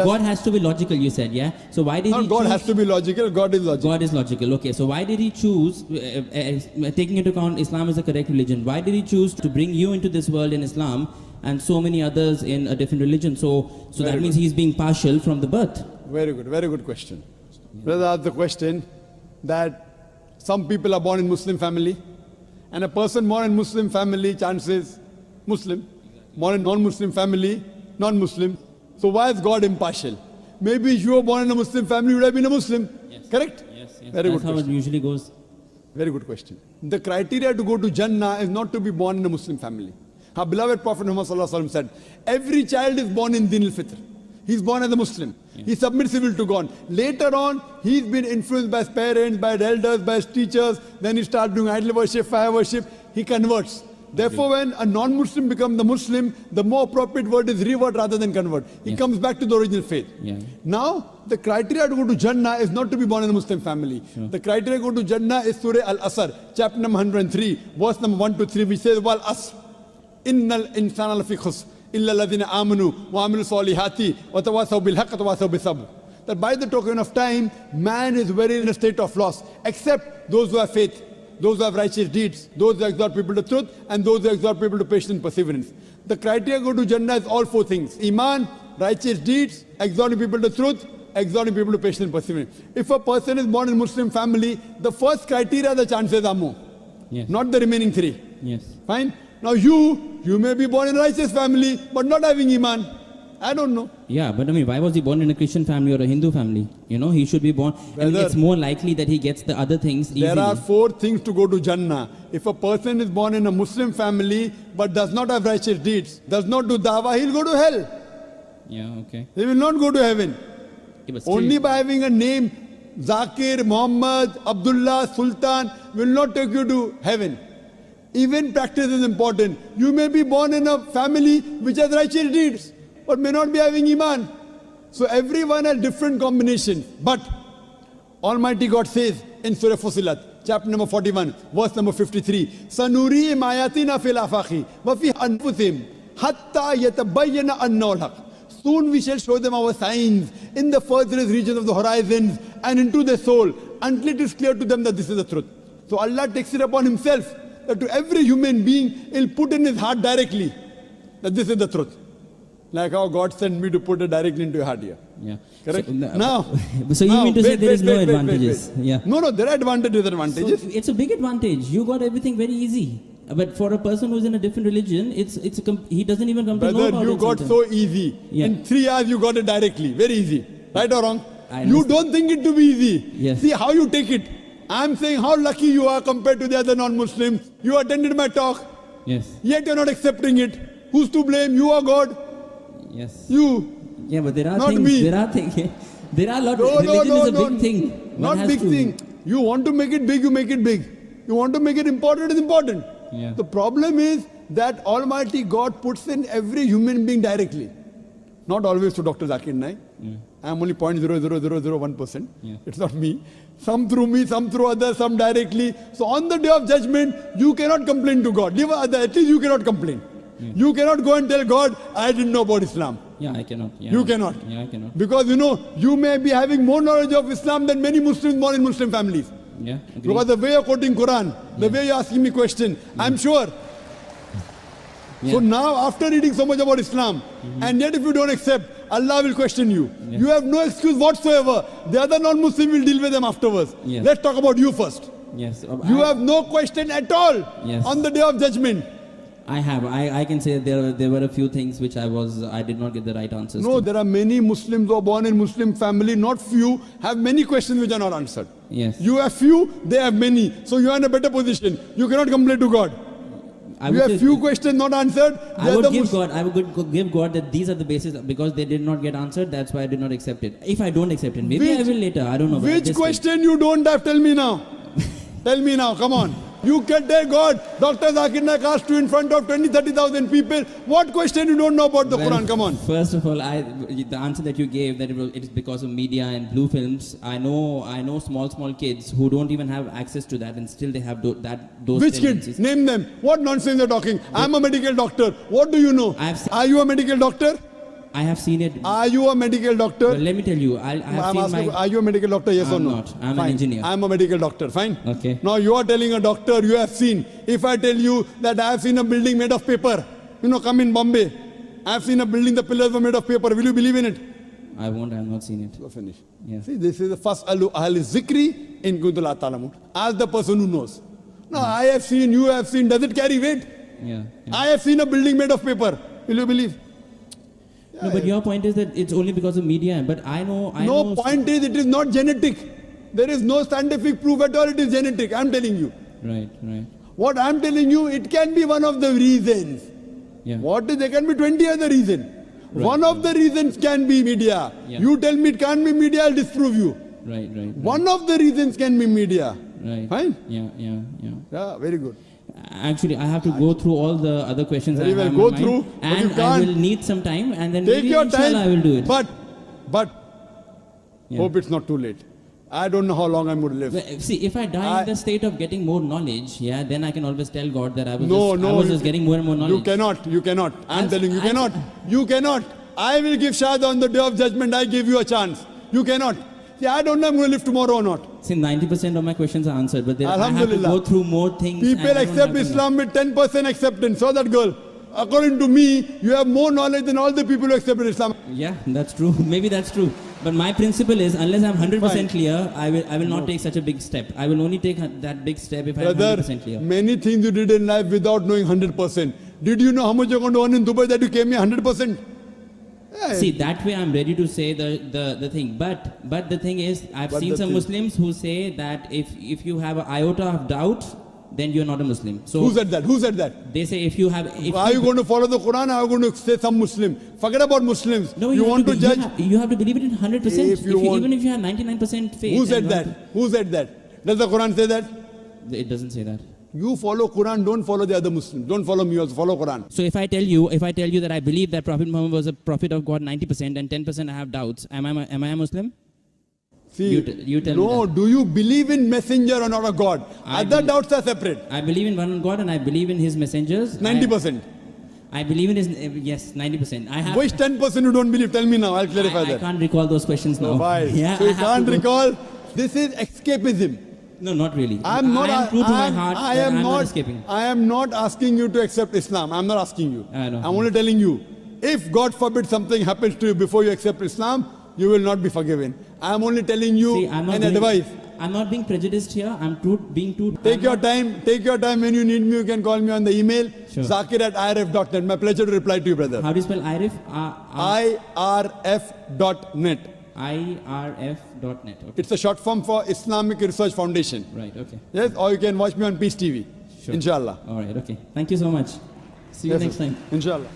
God has to be logical, you said, yeah? So why did God has to be logical, God is logical. God is logical, okay. So why did he choose, taking into account Islam is the correct religion, why did he choose to bring you into this world in Islam and so many others in a different religion? So that means he's being partial from the birth. Very good question. Brother asked the question that some people are born in Muslim family, and a person born in Muslim family, chances Muslim, born in non-Muslim family, non-Muslim. So why is God impartial? Maybe if you were born in a Muslim family, you would have been a Muslim. Yes. Correct? Yes. Very That's good how it usually goes. Very good question. The criteria to go to Jannah is not to be born in a Muslim family. Our beloved Prophet Muhammad said, every child is born in Din al-Fitr. He's born as a Muslim. Yeah. He submits his will to God. Later on, he's been influenced by his parents, by his elders, by his teachers. Then he starts doing idol worship, fire worship. He converts. Therefore, when a non-Muslim becomes the Muslim, the more appropriate word is revert rather than convert. He comes back to the original faith. Yeah. Now, the criteria to go to Jannah is not to be born in a Muslim family. Sure. The criteria to go to Jannah is Surah Al-Asr, chapter number 103, verse number 1 to 3, which says, Wal Asr, Innal insana lafi khusr, illa alladhina amanu wa amilu salihati wa tawasaw bil haqq wa tawasaw bis sabr. That by the token of time, man is very in a state of loss, except those who have faith. Those who have righteous deeds, those who exhort people to truth, and those who exhort people to patience and perseverance. The criteria to go to Jannah is all four things. Iman, righteous deeds, exhorting people to truth, exhorting people to patience and perseverance. If a person is born in a Muslim family, the first criteria, the chances are more. Yes. Not the remaining three. Yes. Fine? Now you may be born in a righteous family, but not having Iman. I don't know. Yeah, but I mean, why was he born in a Christian family or a Hindu family? You know, he should be born. And it's more likely that he gets the other things easily. There are four things to go to Jannah. If a person is born in a Muslim family but does not have righteous deeds, does not do dawah, he'll go to hell. Yeah, okay. He will not go to heaven. Yeah, only by having a name, Zakir, Muhammad, Abdullah, Sultan, will not take you to heaven. Even practice is important. You may be born in a family which has righteous deeds, but may not be having Iman. So everyone has different combinations. But Almighty God says in Surah Fusilat, chapter number 41, verse number 53, Sanurihim ayatina fil afaqi wa fi anfusihim hatta yatabayyana annahu al-haq. Soon we shall show them our signs in the furthest regions of the horizons and into their soul until it is clear to them that this is the truth. So Allah takes it upon himself that to every human being, he'll put in his heart directly that this is the truth. Like how God sent me to put it directly into your heart here. Yeah. Correct? So you mean to say there is no advantages? Yeah. No, there are advantages. So it's a big advantage. You got everything very easy. But for a person who's in a different religion, he doesn't even come to know about it. You got so easy. Yeah. In 3 hours you got it directly. Very easy. Right or wrong? You don't think it to be easy. Yes. See how you take it. I'm saying how lucky you are compared to the other non-Muslims. You attended my talk. Yes. Yet you're not accepting it. Who's to blame? You or God? Yes. You. Yeah, but there are not things. Me. There are things. There are a lot. Religion is a big thing. Not big thing. You want to make it big, you make it big. You want to make it important, it's important. Yeah. The problem is that Almighty God puts in every human being directly. Not always to Dr. Zakir Naik. Yeah. I'm only 0.00001%. Yeah. It's not me. Some through others, some directly. So on the day of judgment, you cannot complain to God. At least you cannot complain. Yeah. You cannot go and tell God, I didn't know about Islam. Yeah, I cannot. Yeah. You cannot. Yeah, I cannot. Because you may be having more knowledge of Islam than many Muslims born in Muslim families. Yeah, agreed. Because the way you're quoting Quran, the way you're asking me question, I'm sure. Yeah. So now after reading so much about Islam, and yet if you don't accept, Allah will question you. Yeah. You have no excuse whatsoever. The other non-Muslim will deal with them afterwards. Yes. Let's talk about you first. Yes. You have no question at all on the day of judgment. I have. I can say there were a few things which I did not get the right answers to. There are many Muslims who are born in Muslim family, not few, have many questions which are not answered. Yes. You have few, they have many. So you are in a better position. You cannot complain to God. You have few questions not answered. I would give God that these are the basis because they did not get answered. That's why I did not accept it. If I don't accept it, maybe I will later. I don't know. Which question you don't have? Tell me now. Tell me now. Come on. You can tell God, Dr. Zakir Naik asked you in front of 20-30,000 people, what question you don't know about the Quran? Come on. First of all, the answer that you gave, that it is because of media and blue films. I know small kids who don't even have access to that, and still they have those Which tendencies. kids? Name them. What nonsense you're talking? I'm a medical doctor. What do you know? Are you a medical doctor? I have seen it. Are you a medical doctor? Well, let me tell you, I have I'm seen asking, my... are you a medical doctor? Yes or I'm no? not. I'm Fine. an engineer. I'm a medical doctor. Fine. Okay. Now you are telling a doctor you have seen. If I tell you that I have seen a building made of paper, come in Bombay. I have seen a building, the pillars were made of paper. Will you believe in it? I won't. I have not seen it. So finish. Yeah. See, this is the first ahli zikri in kuntum la ta'lamun. Ask the person who knows. No, I have seen, you have seen. Does it carry weight? Yeah. I have seen a building made of paper. Will you believe? No, but your point is that it's only because of media. But I know. No, point is it is not genetic. There is no scientific proof at all. It is genetic. I'm telling you. Right. Right. What I'm telling you, it can be one of the reasons. Yeah. What is? There can be 20 other reasons. Right. One of the reasons can be media. Yeah. You tell me it can't be media, I'll disprove you. Right. Right. One of the reasons can be media. Right. Fine? Yeah. Yeah. Yeah. Yeah, very good. Actually, I have to go through all the other questions. Very I well, have go in mind, through, but you and I can't. will need some time, and then Take maybe your inshallah time. I will do it. But Yeah. hope it's not too late. I don't know how long I'm going to live. Well, see, if I die in the state of getting more knowledge, yeah, then I can always tell God that I was just getting more and more knowledge. You cannot. I'm telling you, you cannot. I will give shahada on the day of judgment. I give you a chance. You cannot. See, I don't know I'm going to live tomorrow or not. See, 90% of my questions are answered, but I have to Alhamdulillah. go through more things. People accept Islam with 10% acceptance. So that girl, according to me, you have more knowledge than all the people who accepted Islam. Yeah, that's true. Maybe that's true. But my principle is, unless I'm 100% clear, I will not take such a big step. I will only take that big step if I'm 100% clear. Many things you did in life without knowing 100%. Did you know how much you're going to earn in Dubai that you came here 100%? Yeah. See, that way I'm ready to say the thing. But the thing is, I've seen some Muslims who say that if you have an iota of doubt, then you're not a Muslim. So who said that? Who said that? They say if you have... Are you going to follow the Quran or are you going to say some Muslim? Forget about Muslims. No, you want to judge? You have to believe it in 100%. Even if you have 99% faith. Who said that? Who said that? Does the Quran say that? It doesn't say that. You follow Quran, don't follow the other Muslims. Don't follow me also, follow Quran. So if I tell you that I believe that Prophet Muhammad was a prophet of God 90% and 10% I have doubts, am I a Muslim? See, you tell me that. Do you believe in messenger or not a God? Other doubts are separate. I believe in one God and I believe in his messengers. 90%. I believe in his, yes, 90%. Which 10% you don't believe? Tell me now, I'll clarify that. I can't recall those questions now. Why? Yeah, so you can't recall? This is escapism. No, not really. I am true to my heart. I am not escaping. I am not asking you to accept Islam. I'm not asking you. I know. I'm only telling you, if God forbid something happens to you before you accept Islam, you will not be forgiven. I'm only telling you an advice. I'm not being prejudiced here. I'm being true. Take your time. Take your time. When you need me, you can call me on the email. Sure. Zakir@irf.net. My pleasure to reply to you, brother. How do you spell IRF? IRF.net. IRF.net. Okay. It's a short form for Islamic Research Foundation. Right, okay. Yes, or you can watch me on Peace TV. Sure. Inshallah. All right, okay. Thank you so much. See you next time. Inshallah.